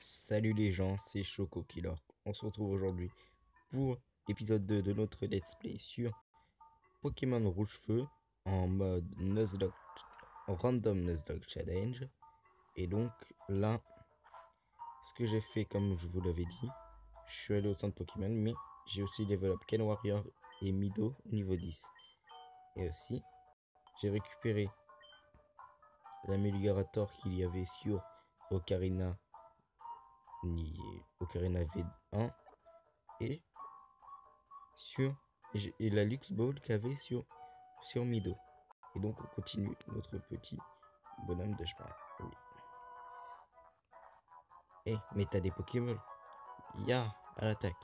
Salut les gens, c'est Choco Killer. On se retrouve aujourd'hui pour l'épisode 2 de notre let's play sur Pokémon Rouge-Feu en mode Nuzlocke, Random Nuzlocke Challenge. Et donc là, ce que j'ai fait, comme je vous l'avais dit, je suis allé au centre Pokémon, mais j'ai aussi level up Ken Warrior et Mido au niveau 10. Et aussi, j'ai récupéré l'améliorateur qu'il y avait sur Ocarina V1 et et la Lux Ball qu'il y avait sur Mido. Et donc on continue notre petit bonhomme de chemin. Oui. Mais t'as des Pokémon. Ya, à l'attaque.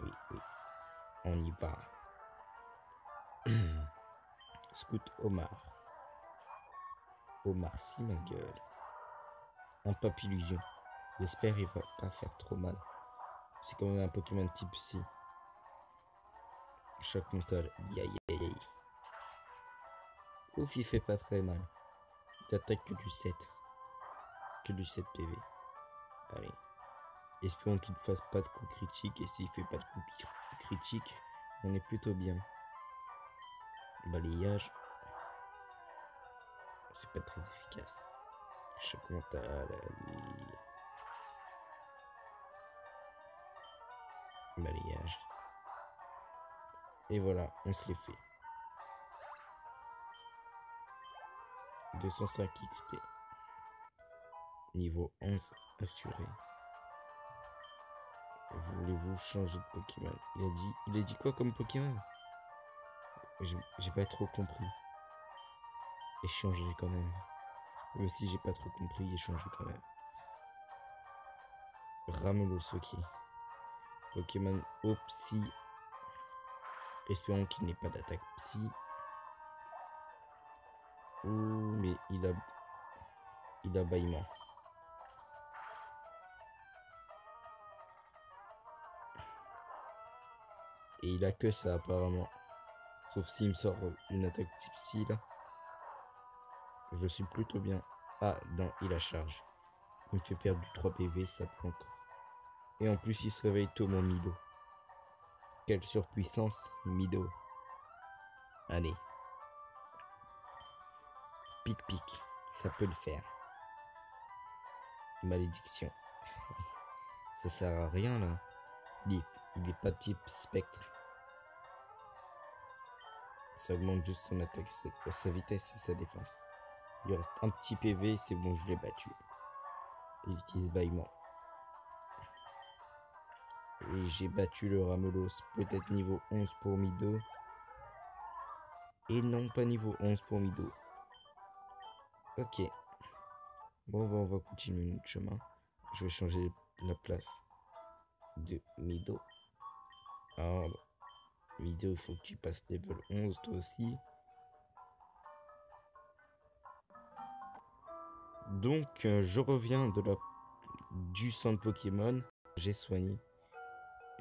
Oui, on y va. Scout Omar. Omar, si ma gueule. Un Papillusion. J'espère il va pas faire trop mal. C'est quand même un Pokémon type Psy. Choc mental. Yaï. Ouf, il fait pas très mal. Il attaque que du 7. Que du 7 PV. Allez. Espérons qu'il ne fasse pas de coup critique. Et s'il fait pas de coup critique, on est plutôt bien. Balayage. C'est pas très efficace. Choc mental. Allez. Balayage. Et voilà, on se les fait. 205 XP. Niveau 11 assuré. Voulez-vous changer de Pokémon? Il a dit quoi comme Pokémon? J'ai pas trop compris. Échanger quand même. Moi aussi j'ai pas trop compris, échanger quand même. Ramelos, ok. Pokémon au Psy. Espérons qu'il n'ait pas d'attaque Psy. Ouh, mais il a bâillement. Et il a que ça apparemment. Sauf s'il me sort une attaque type Psy là. Je suis plutôt bien. Ah non, il a charge. Il me fait perdre du 3 PV, ça prend encore. Et en plus il se réveille tôt mon Mido. Quelle surpuissance, Mido. Allez. Pic, ça peut le faire. Malédiction. Ça sert à rien là. Il est pas type spectre. Ça augmente juste son attaque, sa vitesse et sa défense. Il lui reste un petit PV, c'est bon, je l'ai battu. Il utilise bâillement. Et j'ai battu le Ramelos, peut-être niveau 11 pour Mido. Et non, pas niveau 11 pour Mido. Ok. Bon, on va continuer notre chemin. Je vais changer la place de Mido. Alors, Mido, il faut que tu passes level 11 toi aussi. Donc, je reviens du centre Pokémon. J'ai soigné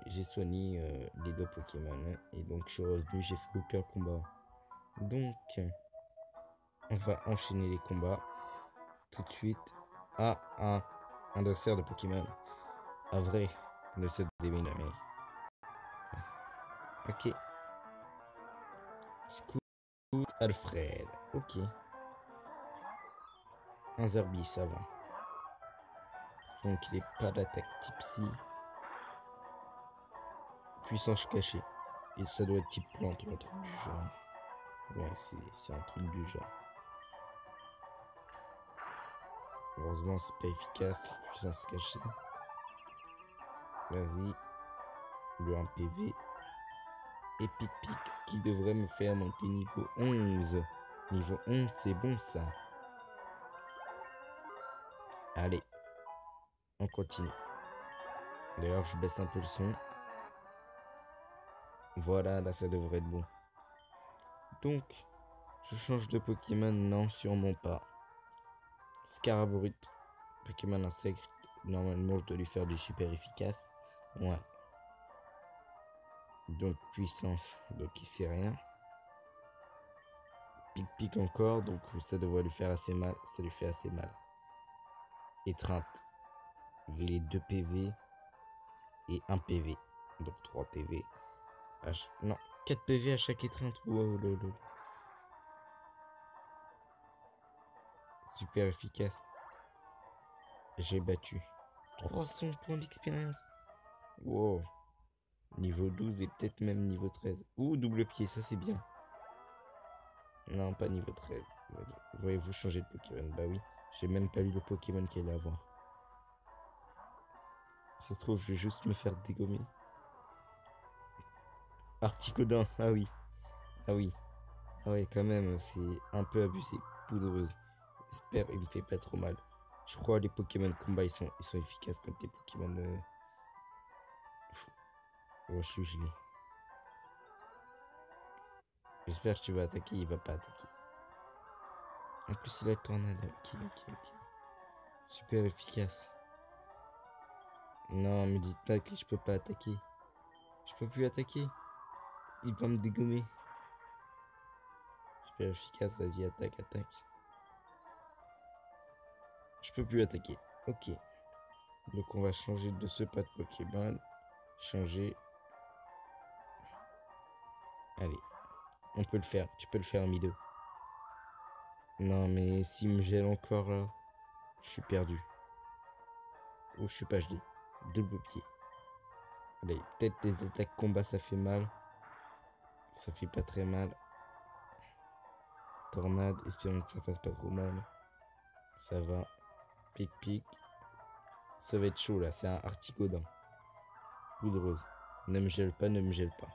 les deux Pokémon. Hein, et donc, je suis revenu, j'ai fait aucun combat. Donc, on va enchaîner les combats tout de suite à un adversaire de Pokémon. Un vrai de cette déménagé. Ok. Scout Alfred. Ok. Un Zerbi, ça va. Donc il n'est pas d'attaque type Psy. Puissance cachée. Et ça doit être type plante ou un truc du genre. Ouais, c'est un truc du genre. Heureusement, c'est pas efficace. Puissance cachée. Vas-y. Le 1 PV. Et pic qui devrait me faire monter niveau 11. Niveau 11, c'est bon ça. Allez. On continue. D'ailleurs, je baisse un peu le son. Voilà, là, ça devrait être bon. Donc, je change de Pokémon. Non, sûrement pas. Scaraborut. Pokémon insecte. Normalement, je dois lui faire du super efficace. Ouais. Donc, puissance. Donc, il fait rien. Pic encore. Donc, ça devrait lui faire assez mal. Ça lui fait assez mal. étreinte, les 2 PV et 1 PV. Donc 3 PV. Non, 4 PV à chaque étreinte. Wow, lolo. Super efficace. J'ai battu. 300 points d'expérience. Wow. Niveau 12 et peut-être même niveau 13. Ouh, double pied, ça c'est bien. Non, pas niveau 13. Voyez-vous changer de Pokémon? Bah oui. J'ai même pas lu le Pokémon qu'il allait avoir. Ça se trouve, je vais juste me faire dégommer. Articodin, ah oui. Ah oui. Ah ouais, quand même, c'est un peu abusé. Poudreuse. J'espère il me fait pas trop mal. Je crois les Pokémon de combat, ils sont efficaces contre les Pokémon... Oh, je suis gelé. J'espère que tu vas attaquer, il va pas attaquer. En plus, il a tornade. Ok. Super efficace. Non, me dites pas que je peux pas attaquer. Je peux plus attaquer. Il va me dégommer. Super efficace, vas-y, attaque. Je peux plus attaquer. Ok. Donc on va changer de ce pas de Pokémon. Changer. Allez. On peut le faire. Tu peux le faire, Mido. Non, mais s'il me gèle encore là, je suis perdu. Ou je suis pas gelé. Double pied. Allez, peut-être les attaques combat ça fait mal. Ça fait pas très mal. Tornade, espérons que ça fasse pas trop mal. Ça va. Pic. Ça va être chaud là, c'est un Articodin. Poudreuse. Ne me gèle pas.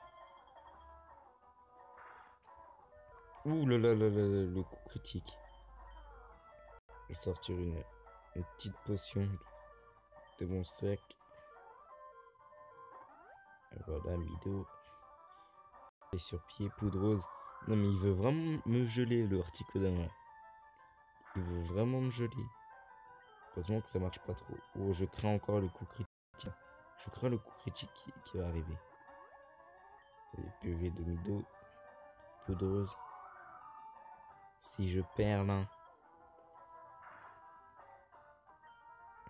Ouh là là, le coup critique. Je vais sortir une petite potion de mon sac. Voilà, Mido. Et sur pied, poudreuse. Non mais il veut vraiment me geler le Articodin là. Il veut vraiment me geler. Heureusement que ça marche pas trop. Oh, je crains encore le coup critique. Je crains le coup critique qui va arriver. Les PV de Mido. Poudreuse. Si je perds là.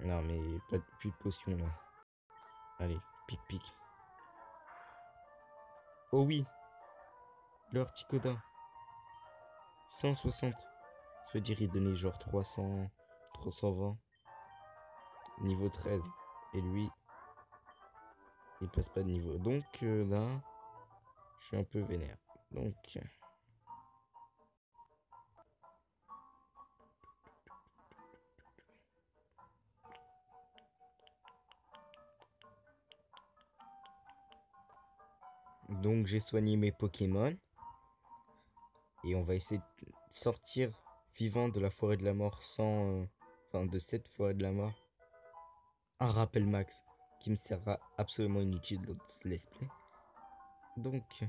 Non mais plus de potion là. Allez, pic. Oh oui. Le Articodin. 160. Ça veut dire il donnait genre 320. Niveau 13. Et lui, il passe pas de niveau. Donc là, je suis un peu vénère. Donc j'ai soigné mes Pokémon. Et on va essayer de sortir vivant de la forêt de la mort sans... enfin de cette forêt de la mort. Un rappel max qui me sera absolument inutile dans ce let's play. Donc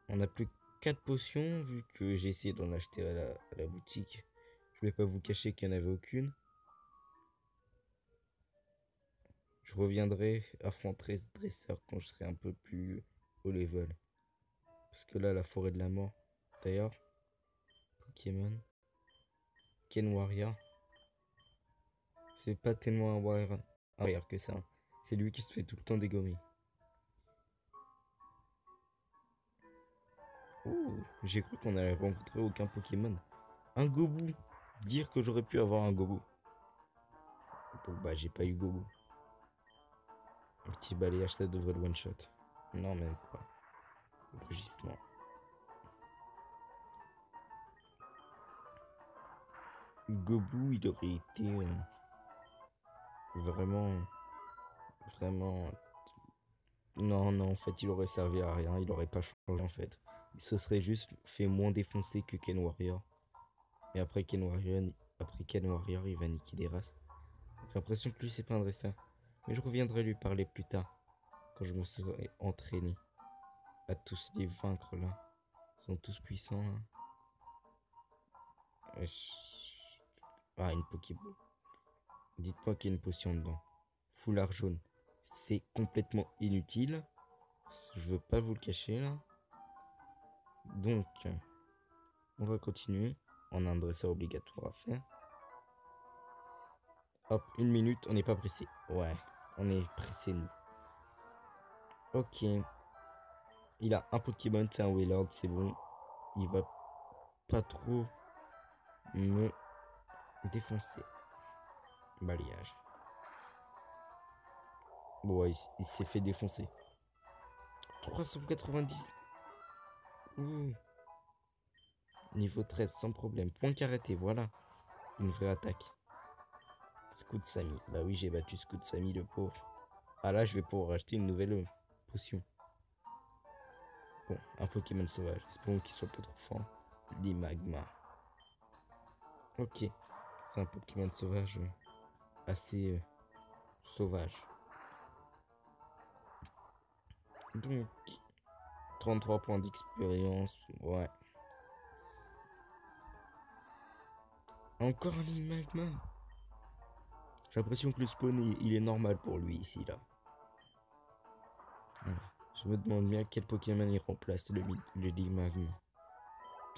on a plus 4 potions vu que j'ai essayé d'en acheter à la boutique. Je voulais pas vous cacher qu'il n'y en avait aucune. Je reviendrai affronter ce dresseur quand je serai un peu plus haut level. Parce que là, la forêt de la mort. D'ailleurs, Pokémon. Ken Warrior. C'est pas tellement un warrior que ça. C'est lui qui se fait tout le temps dégommer. Ouh, j'ai cru qu'on allait rencontrer aucun Pokémon. Un Gobu. Dire que j'aurais pu avoir un Gobu. Bon, bah, j'ai pas eu Gobu. Un petit balayage, ça devrait le one-shot. Non, même pas. Rugissement. Gobu, il aurait été vraiment. Non, en fait, il aurait servi à rien. Il aurait pas changé, en fait. Il se serait juste fait moins défoncer que Ken Warrior. Et après Ken Warrior, il va niquer des races. J'ai l'impression que lui, c'est pas un dresseur. Mais je reviendrai lui parler plus tard. Quand je me serai entraîné à tous les vaincre là. Ils sont tous puissants là. Ah, une Pokéball. Dites-moi qu'il y a une potion dedans. Foulard jaune. C'est complètement inutile. Je veux pas vous le cacher là. Donc, on va continuer. On a un dresseur obligatoire à faire. Hop, 1 minute, on n'est pas pressé. Ouais, on est pressé, nous. Ok. Il a un Pokémon, c'est un Wailord, c'est bon. Il va pas trop me défoncer. Balayage. Bon, ouais, il s'est fait défoncer. 390. Ouh. Niveau 13, sans problème. Point karaté, voilà. Une vraie attaque. Scout Sami. Bah oui, j'ai battu Scout Sami, le pauvre. Ah là, je vais pouvoir acheter une nouvelle potion. Bon, un Pokémon sauvage. Espérons qu'il soit pas trop fort. Magma. Ok. C'est un Pokémon sauvage assez sauvage. Donc, 33 points d'expérience. Ouais. Encore un Magma. J'ai l'impression que le spawn, il est normal pour lui ici, là. Voilà. Je me demande bien quel Pokémon il remplace le Magma.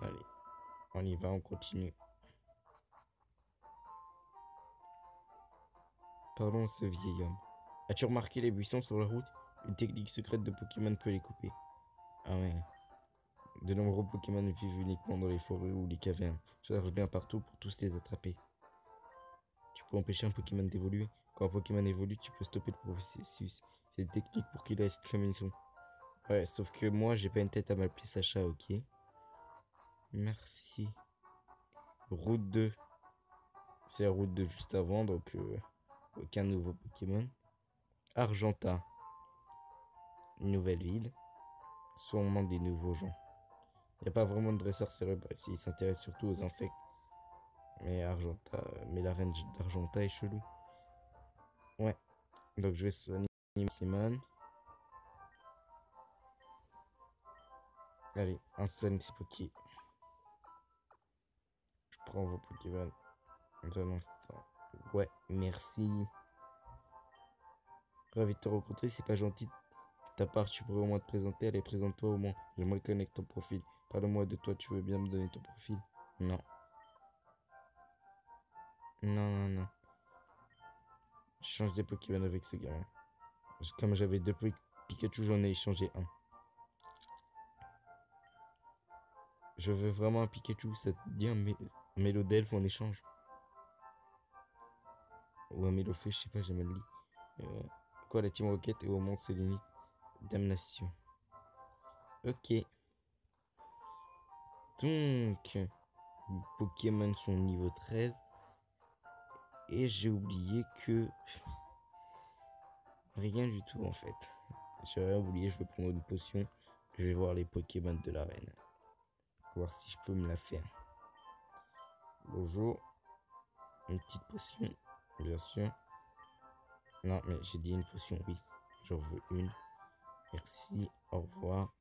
Allez, on y va, on continue. Parlons à ce vieil homme. As-tu remarqué les buissons sur la route? Une technique secrète de Pokémon peut les couper. Ah ouais. De nombreux Pokémon vivent uniquement dans les forêts ou les cavernes. Je cherche bien partout pour tous les attraper. Tu peux empêcher un Pokémon d'évoluer. Quand un Pokémon évolue, tu peux stopper le processus. C'est une technique pour qu'il reste comme ils sont. Ouais, sauf que moi, j'ai pas une tête à m'appeler Sacha, ok? Merci. Route 2. C'est la route de juste avant, donc aucun nouveau Pokémon. Argenta. Une nouvelle ville. Sûrement des nouveaux gens. Il n'y a pas vraiment de dresseur cérébral ici. Il s'intéresse surtout aux insectes. Mais Argenta. Mais la reine d'Argenta est chelou. Ouais. Donc je vais soigner Pokémon. Allez, un Sensi Poké. Je prends vos Pokémon. Dans un instant. Ouais, merci. Ravi de te rencontrer, c'est pas gentil de ta part, tu pourrais au moins te présenter. Allez, présente-toi au moins. J'aimerais connaître ton profil. Parle-moi de toi, tu veux bien me donner ton profil? Non. Non, non, non. Je change des Pokémon avec ce gamin. Comme j'avais deux Pikachu, j'en ai échangé un. Je veux vraiment un Pikachu, ça te dit un Mélodelph en échange? Ou un Mélofée, je sais pas, j'ai mal dit. Quoi, la Team Rocket et au monde ses limites? Damnation. Ok. Donc, Pokémon sont niveau 13. Et j'ai oublié que... Rien du tout en fait. J'ai rien oublié, je vais prendre une potion. Je vais voir les Pokémon de l'arène. Voir si je peux me la faire. Bonjour. Une petite potion, bien sûr. Non, mais j'ai dit une potion, oui. J'en veux une. Merci, au revoir.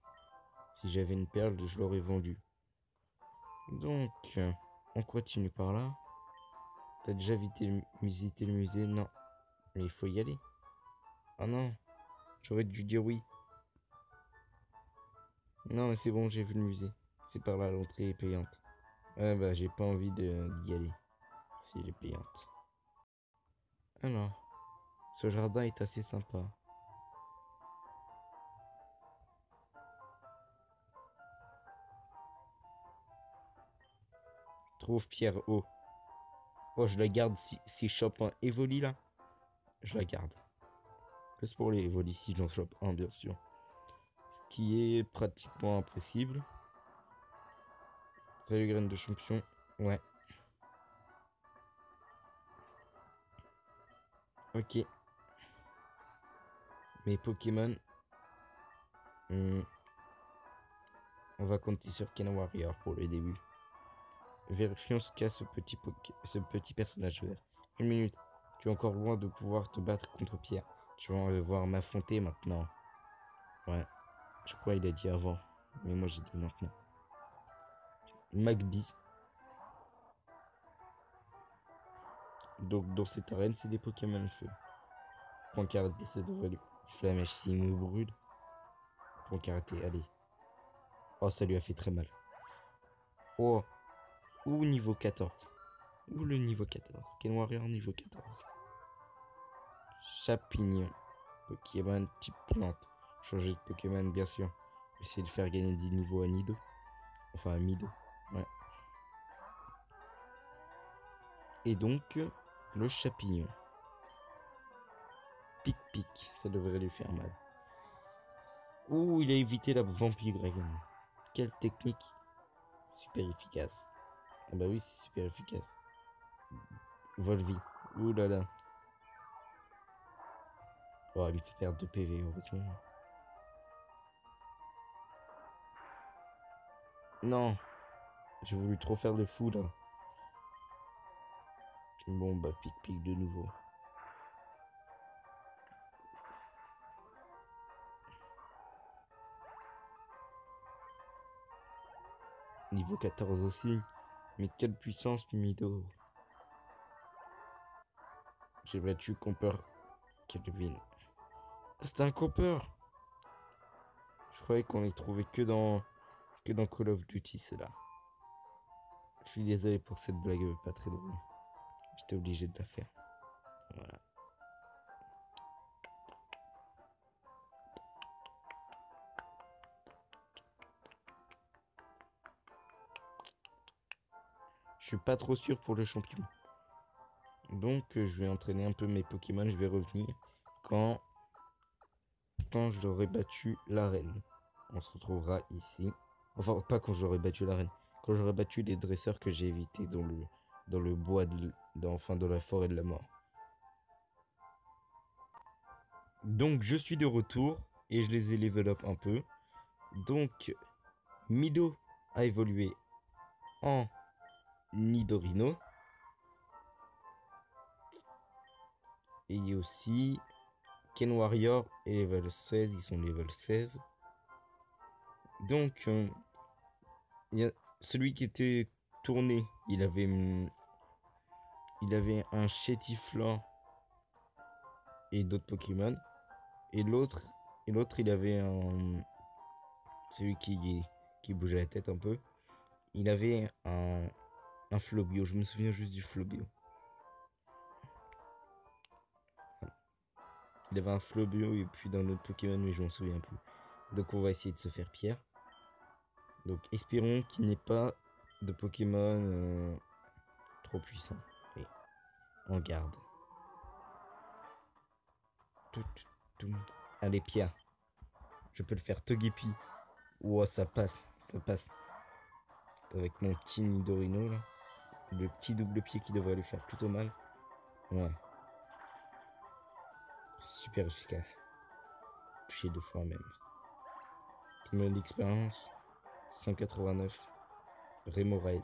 Si j'avais une perle, je l'aurais vendue. Donc, on continue par là. T'as déjà visité le musée? Non. Mais il faut y aller. Ah non, j'aurais dû dire oui. Non, mais c'est bon, j'ai vu le musée. C'est par là, l'entrée est payante. Ah bah, j'ai pas envie d'y aller. Si elle est payante. Alors, ce jardin est assez sympa. Trouve Pierre O. Oh, je la garde si je chope un Evoli là. Je la garde. Juste pour les Evoli si j'en chope un, bien sûr. Ce qui est pratiquement impossible. Salut, graine de champion. Ouais. Ok. Mes Pokémon. On va compter sur Ken Warrior pour le début. Vérifions ce qu'a ce petit personnage vert. 1 minute. Tu es encore loin de pouvoir te battre contre Pierre. Tu vas devoir m'affronter maintenant. Ouais. Je crois qu'il a dit avant. Mais moi j'ai dit maintenant. Magby. Donc dans cette arène, c'est des Pokémon feu. Point karaté, ça devrait lui. Flamèche signe brûle. Point karaté, allez. Oh, ça lui a fait très mal. Oh. Ou niveau 14. Ou le niveau 14. Ken Warrior niveau 14. Chapignon. Pokémon type plante. Changer de Pokémon, bien sûr. Essayer de faire gagner des niveaux à Nido. Enfin, à Mido. Ouais. Et donc, le chapignon. Pic-pic. Ça devrait lui faire mal. Ouh, il a évité la vampire. Quelle technique. Super efficace. Ah bah oui, c'est super efficace. Volvi. Ouh là là. Oh, il me fait perdre 2 PV, heureusement. Non. J'ai voulu trop faire le fou, là. Bon, bah, pic-pic de nouveau. Niveau 14 aussi. Mais quelle puissance, Mido. J'ai battu Comper Kelvin. Ah, c'était un Comper. Je croyais qu'on les trouvait que dans Call of Duty, ceux-là. Je suis désolé pour cette blague pas très drôle. J'étais obligé de la faire. Voilà. Je suis pas trop sûr pour le champion. Donc je vais entraîner un peu mes Pokémon. Je vais revenir quand j'aurai battu l'arène. On se retrouvera ici. Enfin, pas quand j'aurai battu l'arène. Quand j'aurai battu les dresseurs que j'ai évités dans le bois, enfin dans la forêt de la mort. Donc je suis de retour et je les ai level up un peu. Donc Mido a évolué en Nidorino. Et il y a aussi Ken Warrior et level 16, ils sont level 16. Donc il y a celui qui était tourné, il avait un Chétiflant et d'autres Pokémon. Et l'autre, il avait celui qui bougeait la tête un peu. Il avait un Flobio. Je me souviens juste du Flobio. Il avait un Flobio et puis d'un autre Pokémon, mais je m'en souviens plus. Donc on va essayer de se faire pierre. Donc espérons qu'il n'y ait pas de Pokémon trop puissants. Allez, on garde. Allez, pierre. Je peux le faire Togepi. Ouah, ça passe, ça passe. Avec mon petit Nidorino là. Le petit double pied qui devrait lui faire plutôt mal. Ouais. Super efficace. Touché 2 fois même. Il me d'expérience. 189. Remoraid.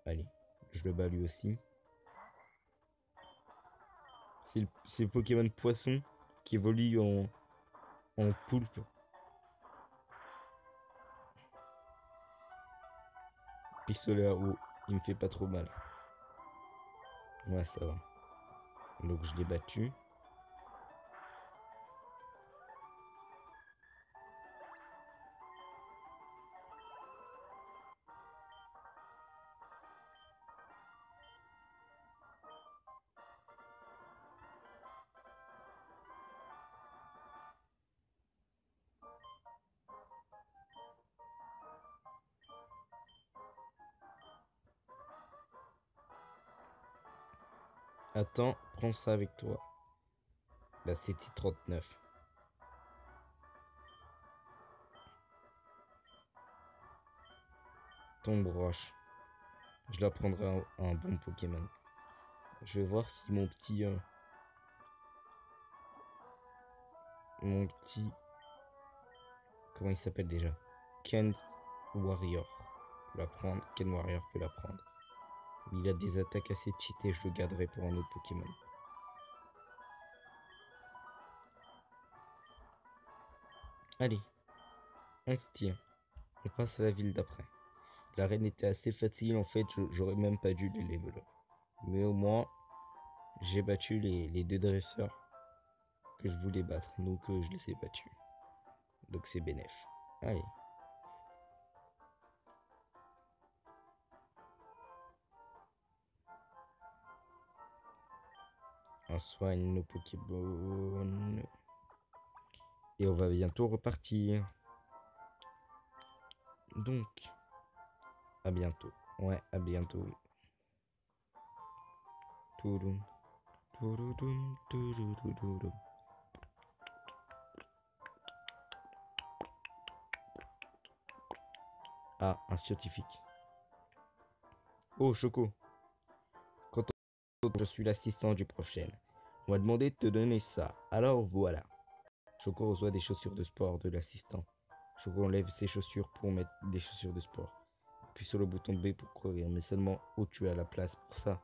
Allez, je le bats lui aussi. C'est le Pokémon poisson qui évolue en poulpe. Pistolet à eau, il me fait pas trop mal. Ouais, ça va. Donc je l'ai battu. Attends, prends ça avec toi. Là, c'était 39. Tombe roche. Je la prendrai un bon Pokémon. Je vais voir si mon petit... comment il s'appelle déjà? Ken Warrior peut la prendre. Ken Warrior peut la prendre. Mais il a des attaques assez cheatées. Je le garderai pour un autre Pokémon. Allez. On se tient. On passe à la ville d'après. L'arène était assez facile. En fait, j'aurais même pas dû les level up. Mais au moins, j'ai battu les 2 dresseurs que je voulais battre. Donc, je les ai battus. Donc, c'est bénéf. Allez. On soigne nos Pokémon. Et on va bientôt repartir. Donc, à bientôt. Ouais, à bientôt. Toudoum, toudoum, toudoum, toudoum. Ah, un scientifique. Oh, Choco. Quand je suis l'assistant du prof Chen, on m'a demandé de te donner ça. Alors voilà. Choco reçoit des chaussures de sport de l'assistant. Choco enlève ses chaussures pour mettre des chaussures de sport. Appuie sur le bouton B pour courir, mais seulement où tu as la place pour ça.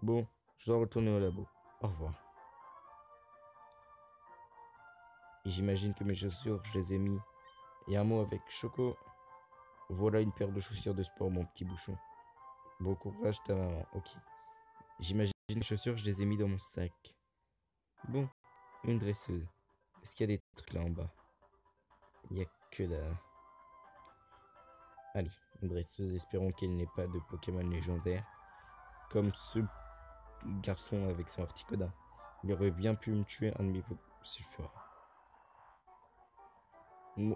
Bon, je dois retourner au labo. Au revoir. Et j'imagine que mes chaussures, je les ai mis. Et un mot avec Choco. Voilà une paire de chaussures de sport, mon petit bouchon. Bon courage, ta maman. Ok. J'imagine les chaussures, je les ai mis dans mon sac. Bon, une dresseuse. Est-ce qu'il y a des trucs là en bas? Il n'y a que dalle. Allez, une dresseuse, espérons qu'elle n'ait pas de Pokémon légendaire. Comme ce garçon avec son Articoda. Il aurait bien pu me tuer un de mes Pokémon.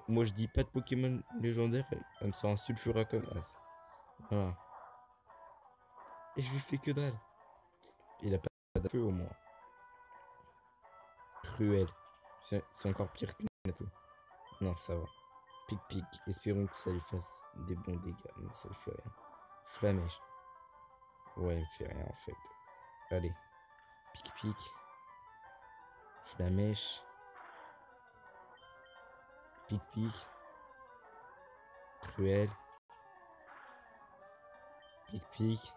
Moi je dis pas de Pokémon légendaire, elle me sort un Sulfura comme as. Voilà. Et je lui fais que dalle. Il a pas de feu au moins. Cruel. C'est encore pire qu'une atout. Non, ça va. Pic-pic. Espérons que ça lui fasse des bons dégâts. Mais ça lui fait rien. Flamèche. Ouais, il me fait rien en fait. Allez. Pic-pic. Flamèche. Pic-pic. Cruel. Pic-pic.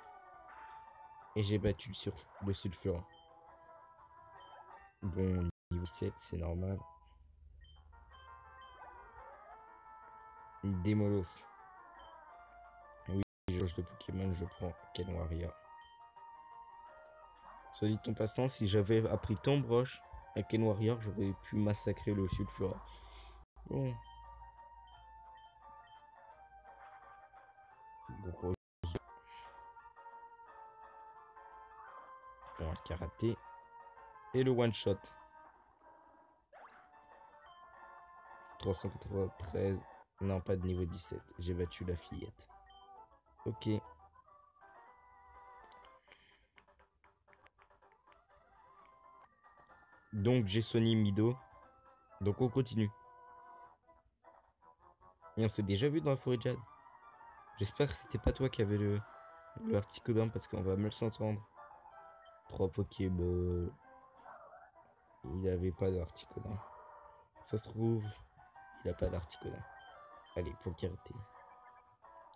Et j'ai battu le sulfurant. Bon, niveau 7, c'est normal. Démolos. Oui, jauge de Pokémon, je prends Kenwaria. Soit dit en passant, si j'avais appris Tomb Roche à Kenwaria, j'aurais pu massacrer le sulfura. Bon. Gros. Bon, un karaté. Et le one shot. 393. Non, pas de niveau 17. J'ai battu la fillette. Ok. Donc j'ai soigné Mido. Donc on continue. Et on s'est déjà vu dans la forêt de Jade. J'espère que c'était pas toi qui avais le Articodin parce qu'on va mal s'entendre. 3 Pokéballs. Il avait pas d'Articodin. Ça se trouve, il a pas d'Articodin. Allez, pour karaté.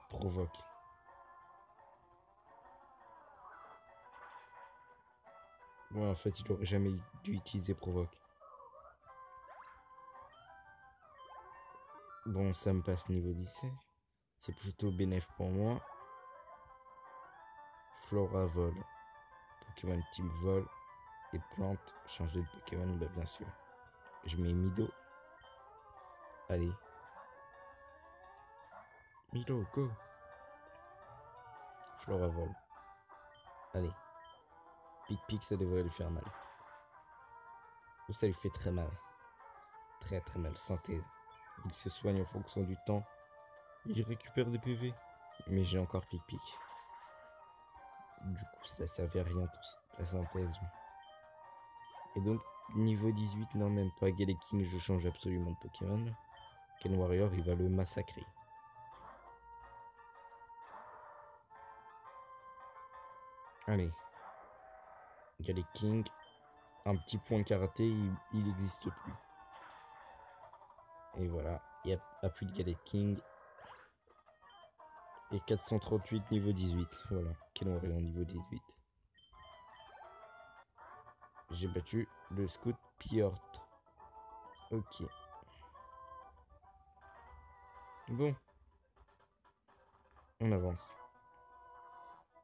Provoque. Ouais, en fait, il aurait jamais dû utiliser provoque. Bon, ça me passe niveau 17. C'est plutôt bénéf pour moi. Flora vol. Pokémon type vol. Et plante. Changer de Pokémon, bah bien sûr. Je mets Mido. Allez. Mido, go. Flora vol. Allez. Pic-pic, ça devrait lui faire mal. Ou ça lui fait très mal. Très très mal. Synthèse. Il se soigne en fonction du temps. Il récupère des PV. Mais j'ai encore pic-pic. Du coup, ça servait à rien tout ça. La synthèse. Et donc, niveau 18, non, même pas. Galaking, je change absolument de Pokémon. Ken Warrior, il va le massacrer. Allez. Galaking. Un petit point de karaté, il n'existe plus. Et voilà. Il n'y a plus de Galaking. Et 438 niveau 18. Voilà. Ken Warrior niveau 18. J'ai battu le Scout Piotr. Ok. Bon. On avance.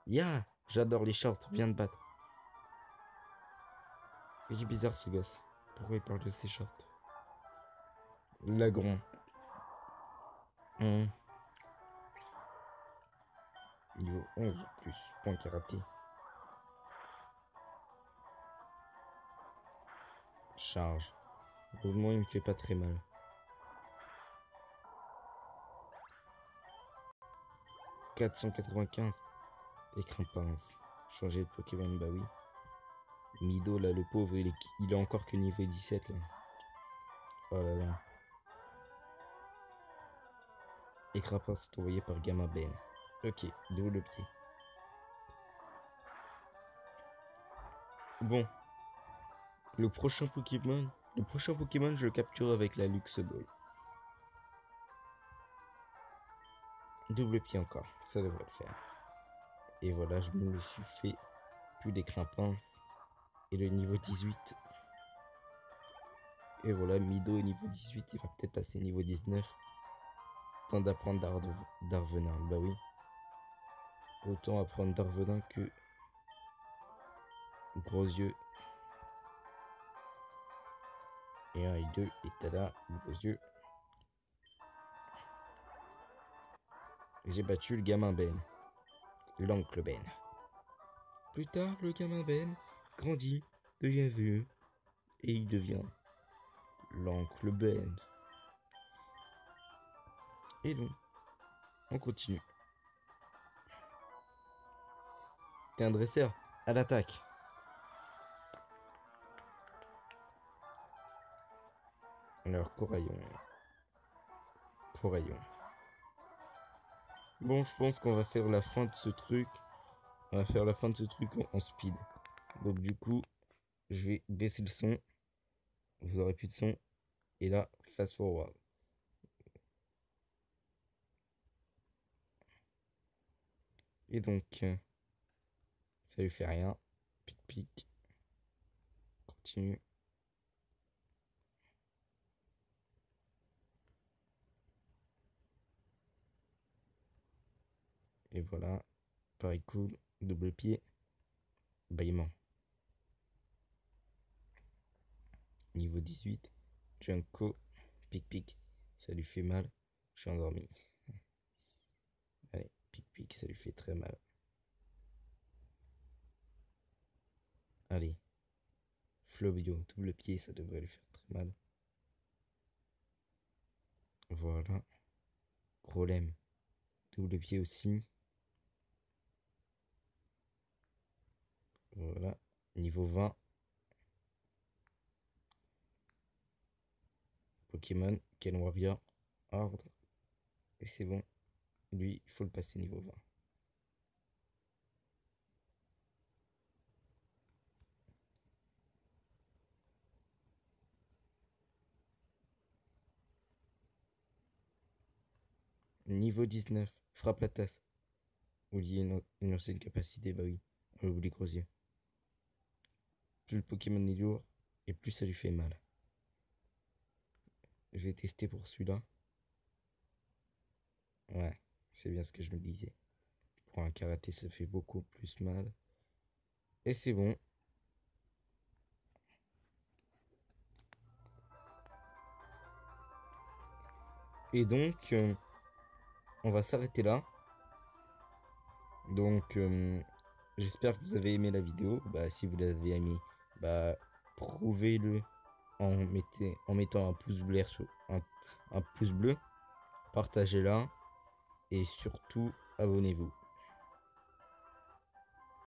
Ya, j'adore les shorts. Viens de battre. Il est bizarre ce gosse. Pourquoi il parle de ses shorts? Lagron. Niveau 11 plus. Point karaté. Charge. Heureusement, il me fait pas très mal. 495. Écrin pince. Changer de Pokémon, bah oui. Mido, là, le pauvre, il est encore que niveau 17, là. Oh là là. Écrin pince est envoyé par Gamma Ben. Ok, double pied. Bon. Le prochain Pokémon, je le capture avec la Luxe Ball. Double pied encore, ça devrait le faire. Et voilà, je me le suis fait. Plus d'écrin pince. Et le niveau 18. Et voilà, Mido est niveau 18, il va peut-être passer niveau 19. Temps d'apprendre Darvenin, bah oui. Autant apprendre Darvenin que Gros Yeux. Et 1 et 2, et tada, Gros Yeux. J'ai battu le gamin Ben. L'oncle Ben. Plus tard, le gamin Ben grandit, devient vieux, et il devient l'oncle Ben. Et donc, on continue. T'es un dresseur, à l'attaque. Alors, Coraillon. Bon, je pense qu'on va faire la fin de ce truc. On va faire la fin de ce truc en speed. Donc du coup, je vais baisser le son. Vous aurez plus de son. Et là, fast forward. Et donc, ça lui fait rien. Pic pic. Continue. Et voilà. Pareil cool. Double pied. Bâillement. Niveau 18. Junko. Pic pic. Ça lui fait mal. Je suis endormi. Allez, pic pic, ça lui fait très mal. Allez. Flobio. Double pied, ça devrait lui faire très mal. Voilà. Gros lemme. Double pied aussi. Voilà. Niveau 20. Pokémon. Ken Warrior. Ordre. Et c'est bon. Lui, il faut le passer niveau 20. Niveau 19. Frappe la tasse. Oubliez une ancienne capacité. Bah oui. On oublie gros yeux. Plus le Pokémon est lourd. Et plus ça lui fait mal. Je vais tester pour celui-là. Ouais. C'est bien ce que je me disais. Pour un karaté, ça fait beaucoup plus mal. Et c'est bon. Et donc, on va s'arrêter là. Donc, j'espère que vous avez aimé la vidéo. Bah, si vous l'avez aimé, bah, prouvez-le en mettant un pouce bleu un pouce bleu. Partagez-la. Et surtout, abonnez-vous.